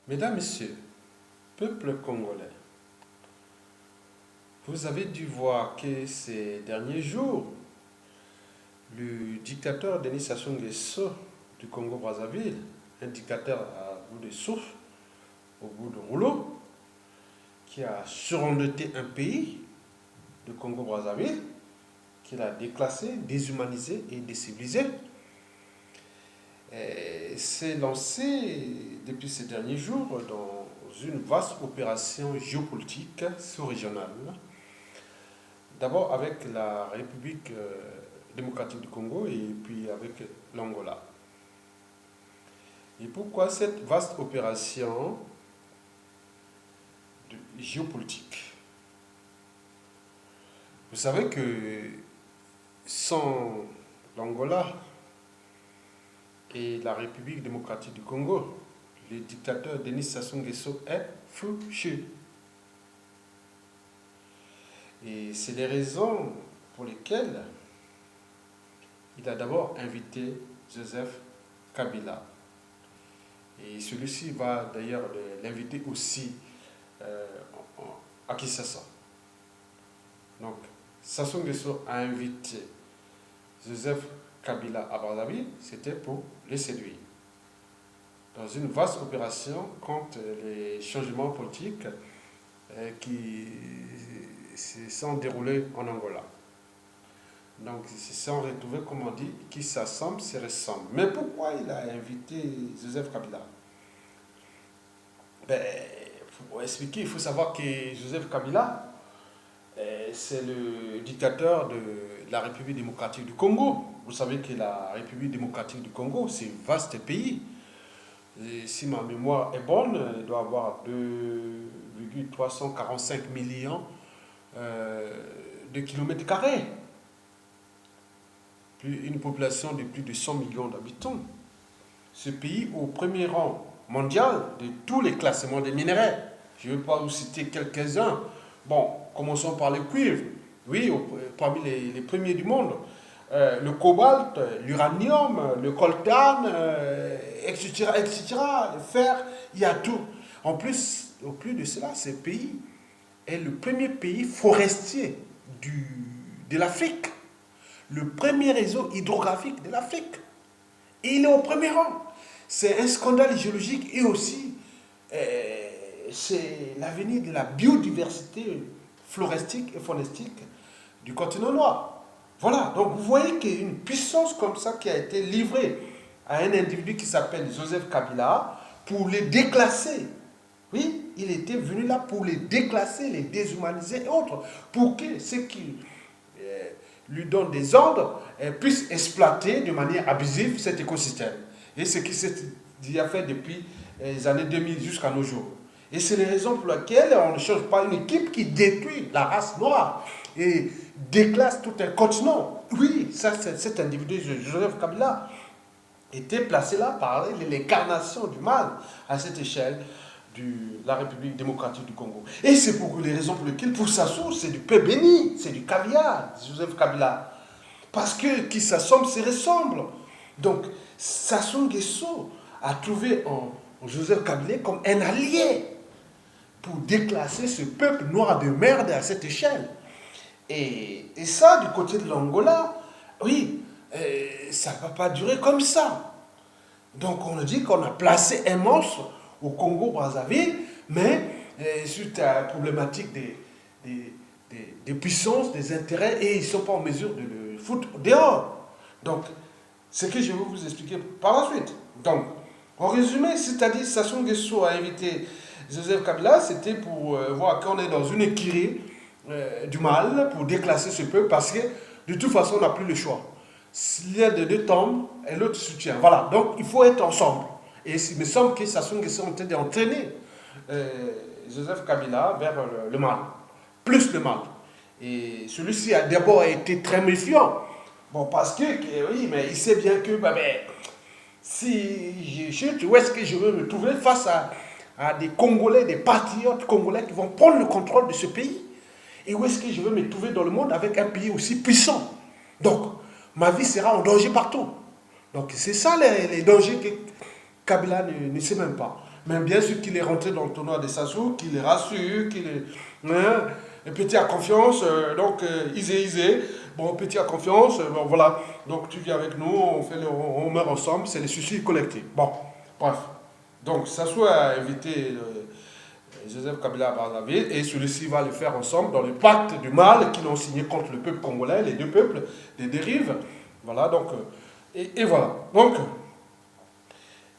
Mesdames, Messieurs, peuple congolais, vous avez dû voir que ces derniers jours, le dictateur Denis Sassou Nguesso du Congo-Brazzaville, un dictateur à bout de souffle, au bout de rouleau, qui a surendetté un pays, le Congo-Brazzaville, qu'il a déclassé, déshumanisé et décivilisé, s'est lancé depuis ces derniers jours dans une vaste opération géopolitique sous-régionale. D'abord avec la République démocratique du Congo et puis avec l'Angola. Et pourquoi cette vaste opération géopolitique? Vous savez que sans l'Angola et la République démocratique du Congo, le dictateur Denis Sassou Nguesso est fichu. Et c'est les raisons pour lesquelles il a d'abord invité Joseph Kabila. Et celui-ci va d'ailleurs l'inviter aussi à Kinshasa. Donc, Sassou Nguesso a invité Joseph Kabila à Brazzaville, c'était pour le séduire. Dans une vaste opération contre les changements politiques qui se sont déroulés en Angola. Donc, ils se sont retrouvés, comme on dit, qui s'assemblent, se ressemblent. Mais pourquoi il a invité Joseph Kabila? Pour expliquer, il faut savoir que Joseph Kabila, c'est le dictateur de la République démocratique du Congo. Vous savez que la République démocratique du Congo, c'est un vaste pays. Et si ma mémoire est bonne, il doit avoir 2,345 millions de kilomètres carrés. Une population de plus de 100 millions d'habitants. Ce pays au premier rang mondial de tous les classements des minerais. Je ne vais pas vous citer quelques-uns. Bon, commençons par le cuivre. Oui, parmi les premiers du monde. Le cobalt, l'uranium, le coltan, etc., etc., le fer, il y a tout. En plus, au plus de cela, ce pays est le premier pays forestier de l'Afrique. Le premier réseau hydrographique de l'Afrique. Et il est au premier rang. C'est un scandale géologique et aussi c'est l'avenir de la biodiversité floristique et faunistique du continent noir. Voilà, donc vous voyez qu'il y a une puissance comme ça qui a été livrée à un individu qui s'appelle Joseph Kabila pour les déclasser. Oui, il était venu là pour les déclasser, les déshumaniser et autres, pour que ceux qui lui donnent des ordres puissent exploiter de manière abusive cet écosystème. Et ce qui s'est déjà fait depuis les années 2000 jusqu'à nos jours. Et c'est les raisons pour lesquelles on ne change pas une équipe qui détruit la race noire et déclasse tout un continent. Oui, ça, cet individu, Joseph Kabila, était placé là par l'incarnation du mal à cette échelle de la République démocratique du Congo. Et c'est pour les raisons pour lesquelles, pour Sassou, c'est du pain béni, c'est du caviar, Joseph Kabila. Parce que qui s'assemble, se ressemble. Donc, Sassou Nguesso a trouvé en Joseph Kabila comme un allié pour déclasser ce peuple noir de merde à cette échelle. Et ça, du côté de l'Angola, oui, ça ne va pas durer comme ça. Donc on a dit qu'on a placé un monstre au Congo-Brazzaville, mais suite à la problématique des puissances, des intérêts, et ils ne sont pas en mesure de le foutre dehors. Donc, c'est ce que je vais vous expliquer par la suite. Donc, en résumé, c'est-à-dire Sassou Nguesso a invité Joseph Kabila, c'était pour voir qu'on est dans une écurie du mal, pour déclasser ce peuple, parce que de toute façon, on n'a plus le choix. S'il y a de deux tombes, et l'autre soutient. Voilà, donc il faut être ensemble. Et il me semble que Sassou Nguesso est d'entraîner Joseph Kabila vers le mal, plus le mal. Et celui-ci a d'abord été très méfiant. Bon, parce que, oui, mais il sait bien que, si je chute, où est-ce que je veux me trouver face à des Congolais, des patriotes congolais qui vont prendre le contrôle de ce pays? Et où est-ce que je veux me trouver dans le monde avec un pays aussi puissant? Donc, ma vie sera en danger partout. Donc, c'est ça les dangers que Kabila ne sait même pas. Mais bien sûr qu'il est rentré dans le tournoi des Sassou, qu'il est rassuré, qu'il est... Hein, et Petit a confiance, Isé. Bon, Petit a confiance, bon, voilà. Donc tu viens avec nous, on meurt ensemble, c'est les suicides collectifs. Bon, bref. Donc Sassou a invité Joseph Kabila à Brazzaville et celui-ci va le faire ensemble dans le pacte du mal qu'ils ont signé contre le peuple congolais, les deux peuples, des dérives. Voilà, donc... et voilà. Donc...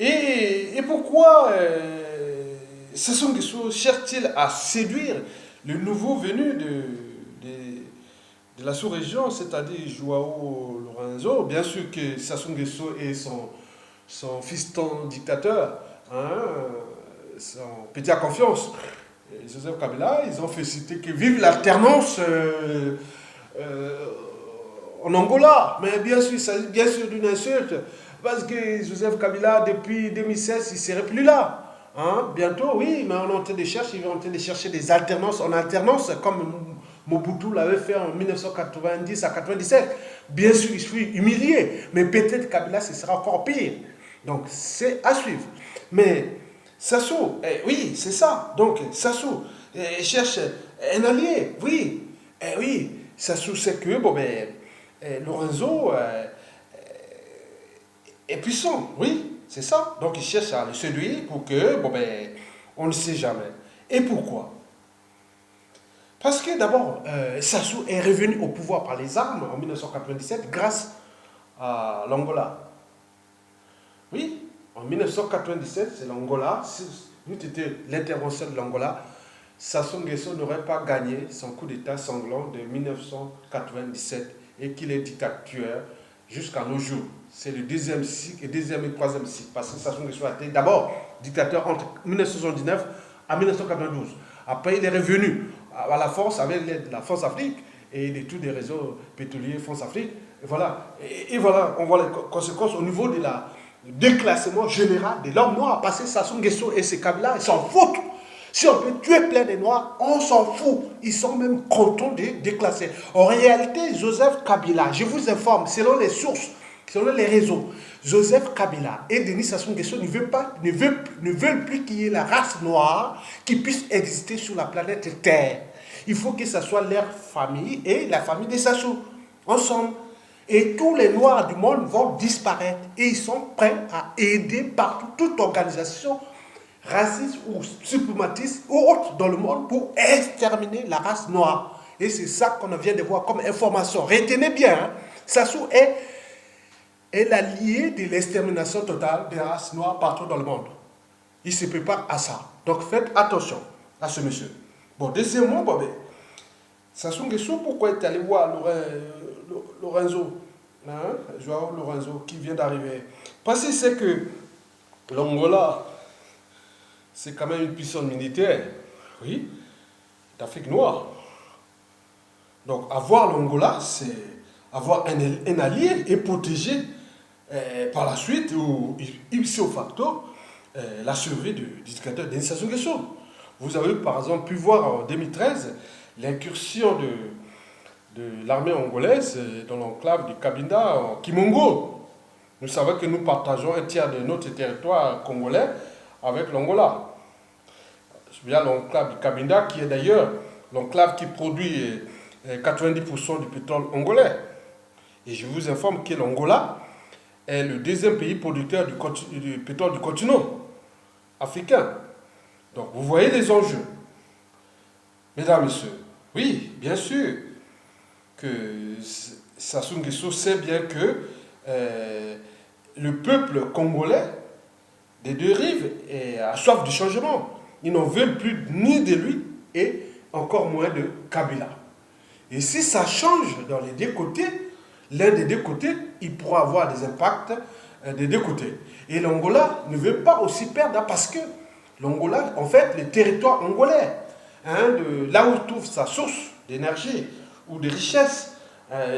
Et pourquoi Sassou Nguesso cherche-t-il à séduire le nouveau venu de la sous-région, c'est-à-dire Joao Lorenzo? Bien sûr que Sassou Nguesso est son fiston dictateur, hein, son petit à confiance. Et Joseph Kabila, ils ont fait citer que vive l'alternance en Angola. Mais bien sûr, il s'agit bien sûr d'une insulte. Parce que Joseph Kabila, depuis 2016, il ne serait plus là. Hein? Bientôt, oui, mais on est en train de chercher, ils vont en train de chercher des alternances en alternance, comme Mobutu l'avait fait en 1990 à 97. Bien sûr, il fut humilié, mais peut-être Kabila, ce sera encore pire. Donc, c'est à suivre. Mais Sassou, oui, c'est ça. Donc, Sassou cherche un allié, oui. Oui, Sassou sait que, bon, ben, Lorenzo... est puissant, oui, c'est ça. Donc il cherche à le séduire pour que, bon ben, on ne sait jamais. Et pourquoi? Parce que d'abord, Sassou est revenu au pouvoir par les armes en 1997 grâce à l'Angola. Oui, en 1997, c'est l'Angola. Si c'était l'intervention de l'Angola, Sassou Nguesso n'aurait pas gagné son coup d'État sanglant de 1997 et qu'il est dictateur jusqu'à nos jours. C'est le deuxième cycle et deuxième et troisième cycle. Parce que Sassou Nguesso a été d'abord dictateur entre 1979 à 1992. Après, il est revenu à la force avec l'aide de la France Afrique et de tous les réseaux pétroliers France Afrique. Et voilà. Et voilà, on voit les conséquences au niveau de la déclassement général de l'homme noir. Parce que Sassou Nguesso et ses Kabila, ils s'en foutent. Si on peut tuer plein de Noirs, on s'en fout. Ils sont même contents de déclasser. En réalité, Joseph Kabila, je vous informe, selon les sources, selon les réseaux, Joseph Kabila et Denis Sassou Nguesso ne veulent plus qu'il y ait la race noire qui puisse exister sur la planète Terre. Il faut que ce soit leur famille et la famille de Sassou, ensemble. Et tous les Noirs du monde vont disparaître. Et ils sont prêts à aider partout, toute organisation raciste ou suprématiste ou autre dans le monde pour exterminer la race noire. Et c'est ça qu'on vient de voir comme information. Retenez bien, hein, Sassou est l'allié de l'extermination totale des races noires partout dans le monde. Il se prépare à ça. Donc faites attention à ce monsieur. Bon, deuxièmement, bon, ben, Sassou Nguesso, pourquoi il est allé voir Lorenzo, hein, Joao Lorenzo, qui vient d'arriver? Parce que c'est que l'Angola, c'est quand même une puissance militaire, oui, d'Afrique noire. Donc avoir l'Angola, c'est avoir un allié et protéger par la suite, ou ipso facto, la survie du dictateur Denis Sassou Nguesso. Vous avez par exemple pu voir en 2013 l'incursion de l'armée angolaise dans l'enclave du Cabinda en Kimongo. Nous savons que nous partageons un tiers de notre territoire congolais avec l'Angola. Il y a l'enclave du Cabinda qui est d'ailleurs l'enclave qui produit 90% du pétrole angolais. Et je vous informe que l'Angola est le deuxième pays producteur du pétrole du continent africain. Donc vous voyez les enjeux. Mesdames, Messieurs, oui, bien sûr que Sassou Nguesso sait bien que le peuple congolais des deux rives a soif de changement. Ils n'en veulent plus ni de lui et encore moins de Kabila. Et si ça change dans les deux côtés, l'un des deux côtés, il pourra avoir des impacts des deux côtés. Et l'Angola ne veut pas aussi perdre parce que l'Angola, en fait, le territoire angolais, hein, là où trouve sa source d'énergie ou de richesse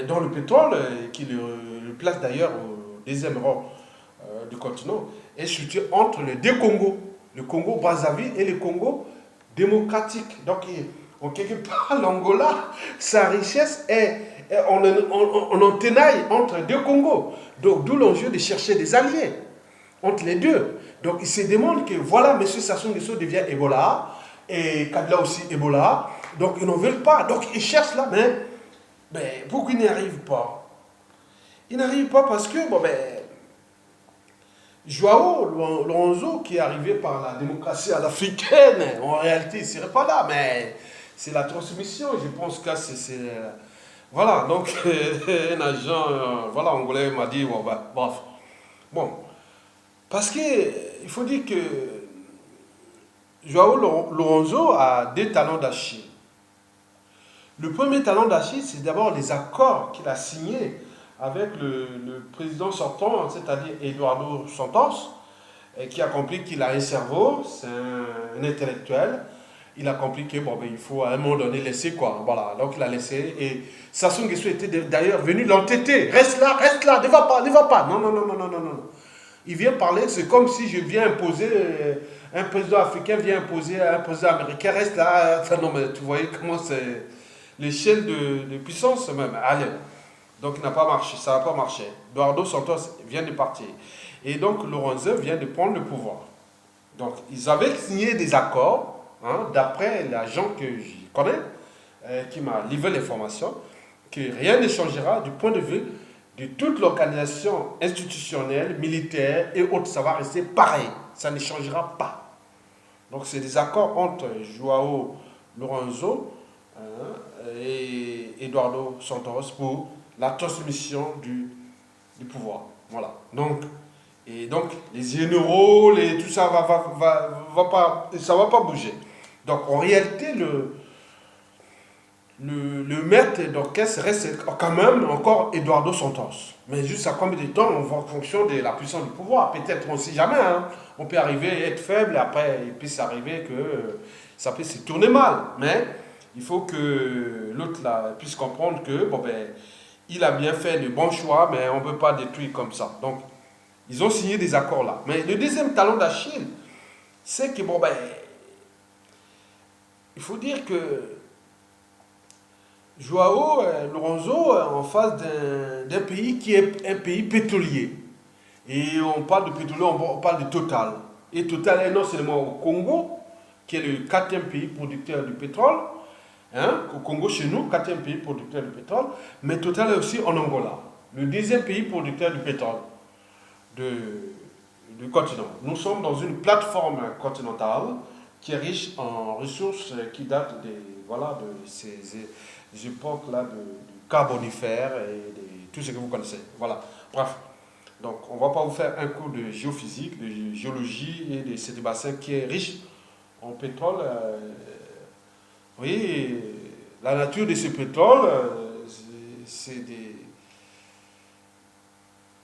dans le pétrole, qui le place d'ailleurs au deuxième rang du continent, est situé entre les deux Congos, le Congo Brazzaville et le Congo démocratique. Donc, en quelque part, l'Angola, sa richesse est en tenaille entre deux Congos. Donc, d'où l'enjeu de chercher des alliés entre les deux. Donc il se demande que voilà, M. Sassou Nguesso devient Ebola, et Kabila aussi Ebola, donc ils n'en veulent pas. Donc ils cherchent là, mais pourquoi ils n'y arrivent pas? Ils n'arrivent pas parce que, bon, Joao Lorenzo, qui est arrivé par la démocratie à l'africaine, en réalité, il ne serait pas là, mais c'est la transmission. Je pense que c'est voilà, donc un agent voilà, angolais m'a dit, bon, bref. Bon, parce qu'il faut dire que Joao Lorenzo a des talents d'Achille. Le premier talent d'Achille, c'est d'abord les accords qu'il a signés avec le président sortant, c'est-à-dire Eduardo Santos, qui a compris qu'il a un cerveau, c'est un intellectuel. Il a compris que bon, il faut à un moment donné laisser quoi. Voilà, donc il a laissé. Et Sassou Nguesso était d'ailleurs venu l'entêter. Reste là, ne va pas, ne va pas. Non, non, non, non, non, non, non. Il vient parler, c'est comme si je viens imposer, un président africain vient imposer à un président américain, reste là. Enfin non, mais tu voyez comment c'est l'échelle de puissance même. Allez. Donc, il n'a pas marché, ça n'a pas marché. Eduardo Santos vient de partir. Et donc, Lorenzo vient de prendre le pouvoir. Donc, ils avaient signé des accords, hein, d'après l'agent que je connais, qui m'a livré l'information, que rien ne changera du point de vue de toute l'organisation institutionnelle, militaire et autres. Ça va rester pareil. Ça ne changera pas. Donc, c'est des accords entre Joao Lorenzo et Eduardo Santos pour la transmission du pouvoir. Voilà. Donc, les généraux, tout ça ça va pas bouger. Donc, en réalité, le maître d'orchestre reste quand même encore Eduardo Santos. Mais juste à combien de temps, on va en fonction de la puissance du pouvoir. Peut-être, on ne sait jamais. Hein. On peut arriver à être faible, et après, il peut s'arriver que ça peut se tourner mal. Mais il faut que l'autre puisse comprendre que, bon, il a bien fait de bons choix, mais on ne peut pas détruire comme ça. Donc, ils ont signé des accords là. Mais le deuxième talon d'Achille, c'est que, bon, il faut dire que Joao Lorenzo en face d'un pays qui est un pays pétrolier. Et on parle de pétrolier, on parle de Total. Et Total est non seulement au Congo, qui est le quatrième pays producteur de pétrole, hein, au Congo, chez nous, quatrième pays producteur de pétrole, mais Total est aussi en Angola, le deuxième pays producteur de pétrole du continent. Nous sommes dans une plateforme continentale qui est riche en ressources qui datent de ces époques-là du Carbonifère et de tout ce que vous connaissez. Voilà, bref. Donc, on ne va pas vous faire un cours de géophysique, de géologie et de ces bassins qui est riche en pétrole. Oui, la nature de ce pétrole, c'est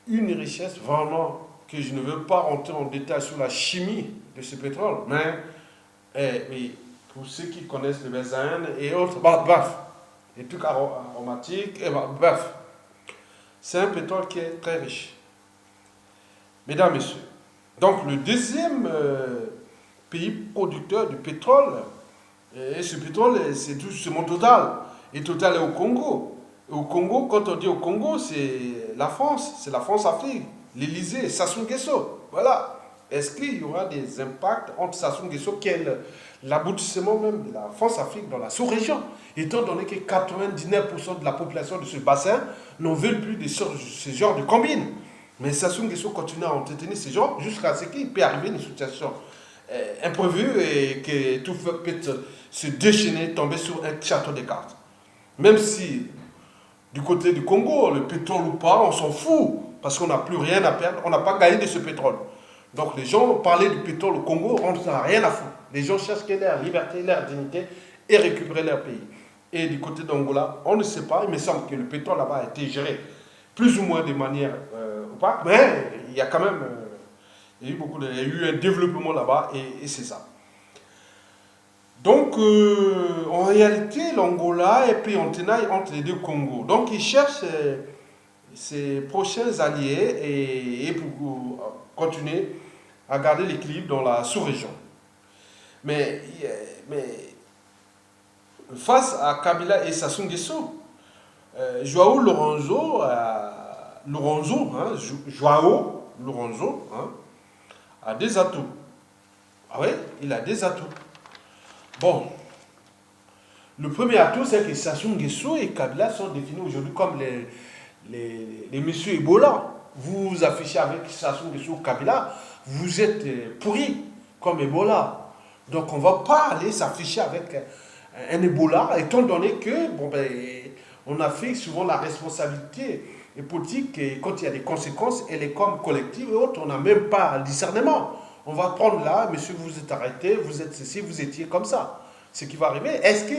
une richesse vraiment que je ne veux pas rentrer en détail sur la chimie de ce pétrole, mais oui, pour ceux qui connaissent le benzène et autres, bref, les trucs aromatiques, bref, c'est un pétrole qui est très riche. Mesdames, Messieurs, donc le deuxième pays producteur de pétrole, et ce pétrole, c'est tout justement Total. Et Total est au Congo. Et au Congo, quand on dit au Congo, c'est la France-Afrique, l'Élysée, Sassou Nguesso. Voilà. Est-ce qu'il y aura des impacts entre Sassou Nguesso, qui est l'aboutissement même de la France-Afrique dans la sous-région, étant donné que 99% de la population de ce bassin n'en veulent plus de ce genre de combine. Mais Sassou Nguesso continue à entretenir ces gens jusqu'à ce qu'il peut arriver une situation imprévue et que tout peut se déchaîner, tomber sur un château de cartes. Même si, du côté du Congo, le pétrole ou pas, on s'en fout, parce qu'on n'a plus rien à perdre, on n'a pas gagné de ce pétrole. Donc les gens parlaient du pétrole au Congo, on n'a rien à foutre. Les gens cherchent leur liberté, leur dignité et récupérer leur pays. Et du côté d'Angola, on ne sait pas, il me semble que le pétrole là-bas a été géré plus ou moins de manière opaque, mais il y a quand même il y a eu un développement là-bas et c'est ça. Donc, en réalité, l'Angola est pris en tenaille entre les deux Congos. Donc, ils cherchent ses prochains alliés et pour continuer à garder l'équilibre dans la sous-région. Mais face à Kabila et Sassou Nguesso, Joao Lorenzo, Joao Lorenzo, a des atouts. Ah oui, il a des atouts. Bon, le premier atout, c'est que Sassou Nguesso et Kabila sont définis aujourd'hui comme les messieurs Ebola. Vous vous affichez avec Sassou Nguesso ou Kabila, vous êtes pourris comme Ebola. Donc on ne va pas aller s'afficher avec un Ebola, étant donné que, bon ben, en Afrique, souvent la responsabilité politique, et quand il y a des conséquences, elle est comme collective et autres, on n'a même pas le discernement. On va prendre là, monsieur, vous êtes arrêté, vous êtes ceci, vous étiez comme ça. Ce qui va arriver, est-ce que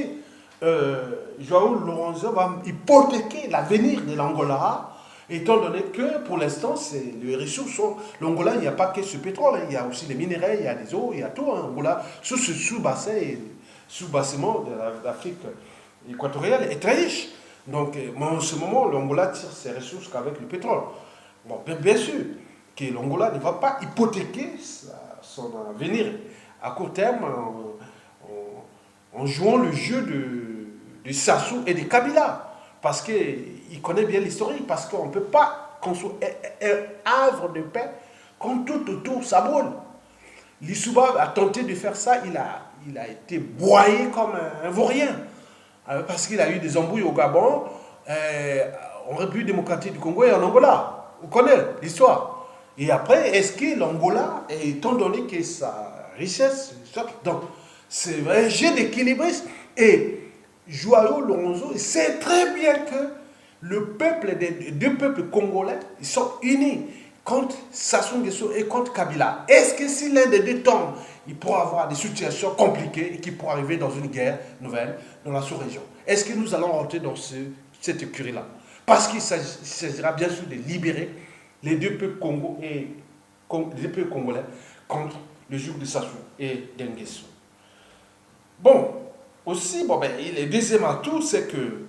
João Lourenço va hypothéquer l'avenir de l'Angola, étant donné que pour l'instant, les ressources sont. L'Angola, il n'y a pas que ce pétrole, hein, il y a aussi les minéraux, il y a des eaux, il y a tout. Hein, Angola, sous ce sous-bassin, sous-bassement de l'Afrique équatoriale est très riche. Donc, en ce moment, l'Angola tire ses ressources qu'avec le pétrole. Bon, bien sûr que l'Angola ne va pas hypothéquer son avenir à court terme en jouant le jeu de Sassou et de Kabila. Parce qu'il connaît bien l'historique, parce qu'on ne peut pas construire un havre de paix quand tout autour ça brûle. L'Issouba a tenté de faire ça, il a été broyé comme un vaurien. Parce qu'il a eu des embrouilles au Gabon, en République démocratique du Congo et en Angola. On connaît l'histoire. Et après, est-ce que l'Angola, étant donné que sa richesse, donc c'est un jeu d'équilibriste, et João Lourenço sait très bien que le peuple, des deux peuples congolais, ils sont unis contre Sassou Nguesso et contre Kabila. Est-ce que si l'un des deux tombe, il pourra avoir des situations compliquées et qu'il pourra arriver dans une guerre nouvelle dans la sous-région? Est-ce que nous allons rentrer dans cette écurie-là? Parce qu'il s'agira bien sûr de libérer les deux peuples congolais contre le joug de Sassou et d'Nguesso. Bon, aussi, le deuxième atout, c'est que,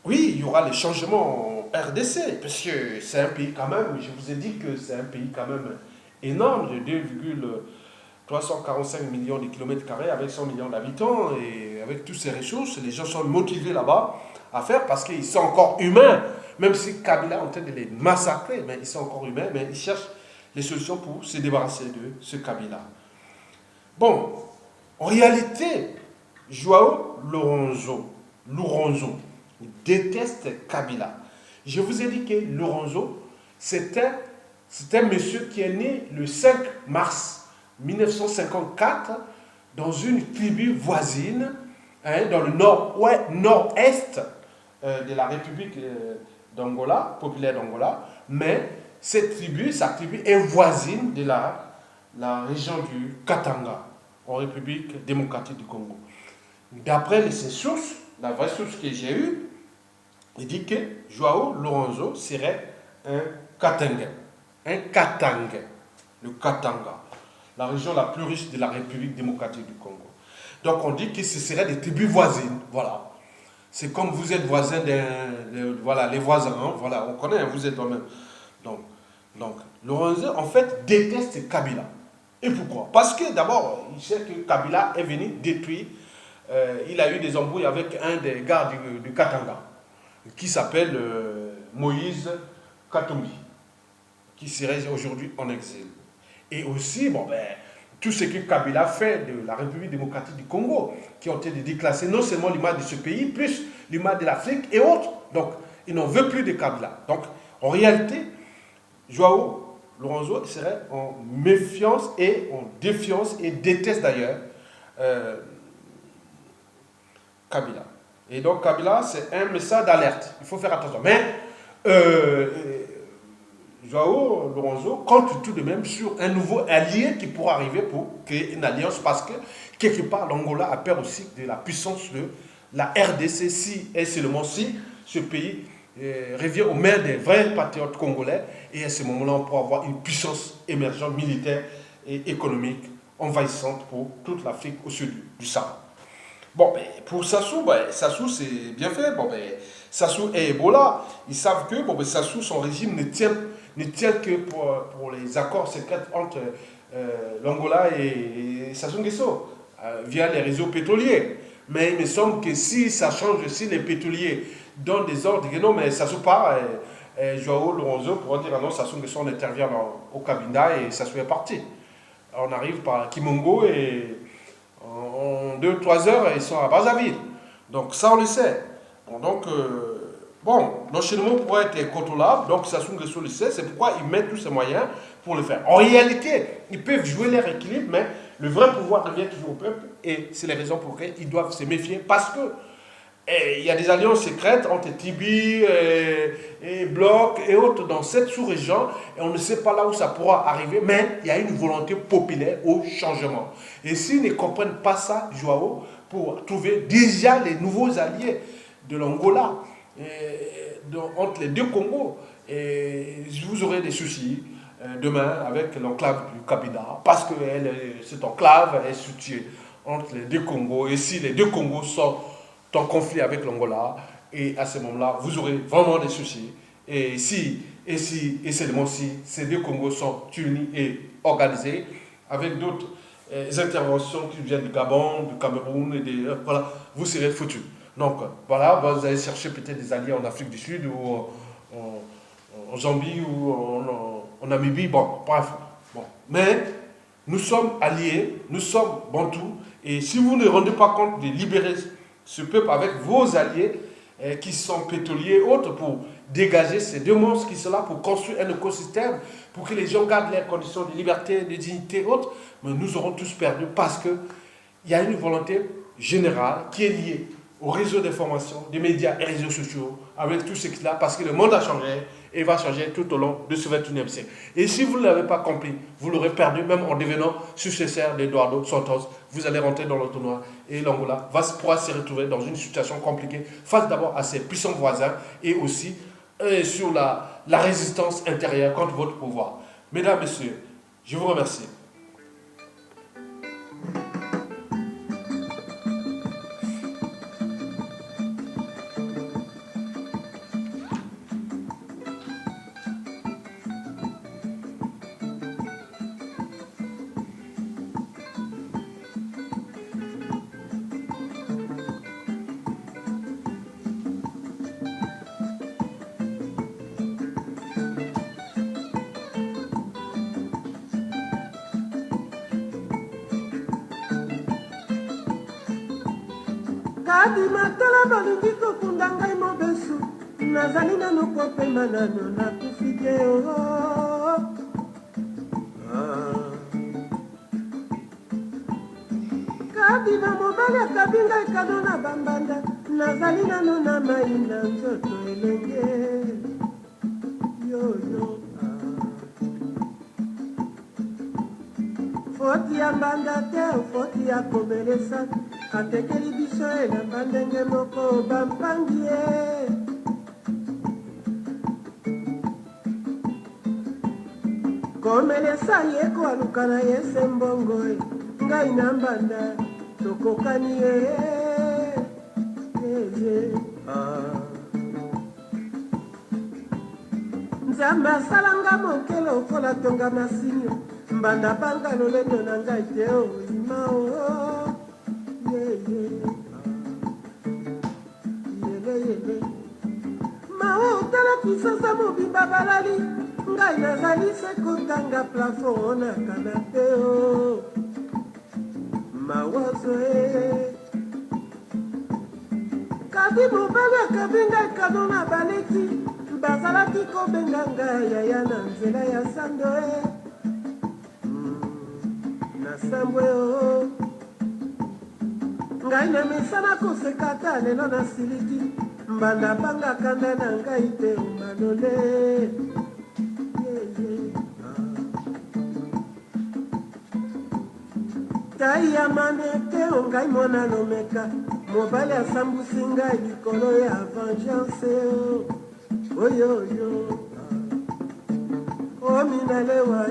oui, il y aura les changements en RDC, parce que c'est un pays quand même, je vous ai dit que c'est un pays quand même énorme, de 2,345 millions de kilomètres carrés, avec 100 millions d'habitants, et avec toutes ces ressources, les gens sont motivés là-bas à faire, parce qu'ils sont encore humains, même si Kabila est en train de les massacrer, mais ils sont encore humains, mais ils cherchent les solutions pour se débarrasser de ce Kabila. Bon, en réalité, João Lourenço déteste Kabila. Je vous ai dit que Lourenço, c'est un monsieur qui est né le 5 mars 1954 dans une tribu voisine, hein, dans le nord-est de la République d'Angola, populaire d'Angola, mais sa tribu est voisine de la région du Katanga, en République démocratique du Congo. D'après ces sources, la vraie source que j'ai eue, il dit que João Lourenço serait un Katanga. Un Katanga. Le Katanga. La région la plus riche de la République démocratique du Congo. Donc on dit que ce serait des tribus voisines. Voilà. C'est comme vous êtes voisins voilà, les voisins. Hein, voilà, on connaît, hein, vous êtes toi-même. Donc Lourenço, en fait, déteste Kabila. Et pourquoi? Parce que d'abord, il sait que Kabila est venu détruire. Il a eu des embrouilles avec un des gars du Katanga, qui s'appelle Moïse Katumbi, qui serait aujourd'hui en exil. Et aussi, tout ce que Kabila fait de la République démocratique du Congo, qui ont été déclassés non seulement l'image de ce pays, plus l'image de l'Afrique et autres. Donc, il n'en veut plus de Kabila. Donc, en réalité, João Lourenço serait en méfiance et en défiance, et déteste d'ailleurs Kabila. Et donc Kabila, c'est un message d'alerte. Il faut faire attention. Mais João Lourenço compte tout de même sur un nouveau allié qui pourra arriver pour créer une alliance, parce que quelque part l'Angola a peur aussi de la puissance de la RDC, si et seulement si ce pays revient aux mains des vrais patriotes congolais, et à ce moment-là on pourra avoir une puissance émergente militaire et économique envahissante pour toute l'Afrique au sud du Sahara. Bon, pour Sassou, Sassou c'est bien fait. Sassou et Ebola, ils savent que Sassou, son régime ne tient que pour les accords secrets entre l'Angola et Sassou Nguesso, via les réseaux pétroliers. Mais il me semble que si ça change, si les pétroliers donnent des ordres, que non, mais Sassou part, João Lourenço pourra dire ah non, Sassou Nguesso, on intervient au Cabinda et Sassou est parti. On arrive par Kimongo et en 2-3 heures, ils sont à Brazzaville. Donc ça, on le sait. Bon, donc, l'enchaînement pourrait être contrôlable. Donc Sassou Nguesso le sait. C'est pourquoi ils mettent tous ces moyens pour le faire. En réalité, ils peuvent jouer leur équilibre, mais le vrai pouvoir revient toujours au peuple. Et c'est les raisons pour lesquelles ils doivent se méfier. Parce que il y a des alliances secrètes entre Tibi et Bloc et autres dans cette sous-région. Et on ne sait pas là où ça pourra arriver. Mais il y a une volonté populaire au changement. Et s'ils ne comprennent pas ça, Joao, pour trouver déjà les nouveaux alliés de l'Angola, entre les deux Congos, et vous aurez des soucis demain avec l'enclave du Kabila, parce que cette enclave est située entre les deux Congos, et si les deux Congos sont en conflit avec l'Angola, et à ce moment-là, vous aurez vraiment des soucis. Et seulement si ces deux Congos sont unis et organisés, avec d'autres interventions qui viennent du Gabon, du Cameroun, voilà, vous serez foutus. Donc voilà, vous allez chercher peut-être des alliés en Afrique du Sud ou en Zambie ou en Namibie, bon, bref. Bon. Mais nous sommes alliés, nous sommes bantous, et si vous ne rendez pas compte de libérer ce peuple avec vos alliés qui sont pétroliers et autres pour dégager ces deux monstres qui sont là pour construire un écosystème, pour que les gens gardent leurs conditions de liberté, de dignité et autres, mais nous aurons tous perdu parce qu'il y a une volonté générale qui est liée au réseau d'information, des médias et réseaux sociaux, avec tout ce qu'il a, parce que le monde a changé et va changer tout au long de ce 21e siècle. Et si vous ne l'avez pas compris, vous l'aurez perdu, même en devenant successeur d'Eduardo Santos. Vous allez rentrer dans l'entonnoir et l'Angola pourra se retrouver dans une situation compliquée, face d'abord à ses puissants voisins et aussi sur la résistance intérieure contre votre pouvoir. Mesdames, Messieurs, je vous remercie. Kadimatala balingi kokunda ngai mobesu nazali nano kopema nano nakufi te kadima mobali akabi ngai kado na bambanda nazali nano na mai na nzoto elenge yoyo foti ya mbanda te foti ya komelesa atekeli biso elamba ndenge moko bampangi ye komelesa ye koaluka na ye se mbongo ngai na mbanda tokokani ye nzambe asalanga moke lokola tonga masinyo mbanda banga lolendo na ngai te oyima mao otala puissance mobimba balali ngai nazali se kotanga plafond na kanape mawazo kadi mobali akabi ngai kado na baleki bazalaki kobenga ngai yaya na nzela ya sando na sambwe ngai na misana kosekata lelo na siliki mbanda banga kanda na ngai te manole tai ya maneke ongai mwana lomeka mobali asambusi ngai likolo ya vengeance oyoyo ominalewa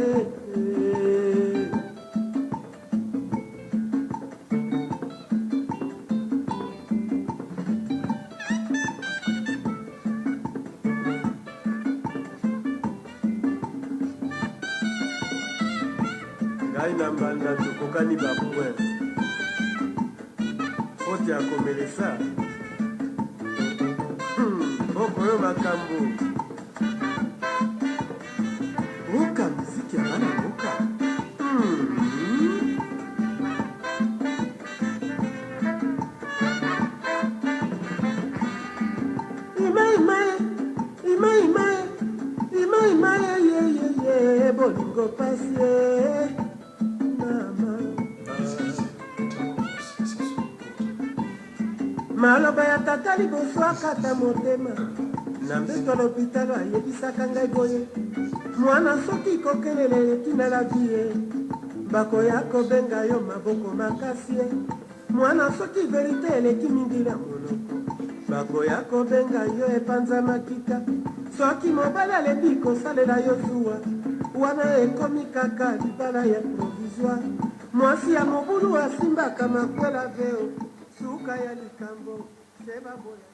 na mbanda tokokani babwe foti ya komelesa okoyo makambo oka miziki ya bana boka pasi mama maloba ya tata liboso akata motema na mbeto lopitalo ayebisaka ngai boye mwana soki kokelele etina la vie bakoya kobenga yo maboko makasi mwana soki verite eleki mingi na monoko bakoya kobenga yo epanza makika soki mobali alebi kosalela yo zuwa wana ekomi kaka libala ya provisoire mwasi ya mobulu asimbaka makwela veo suka ya likambo seba boya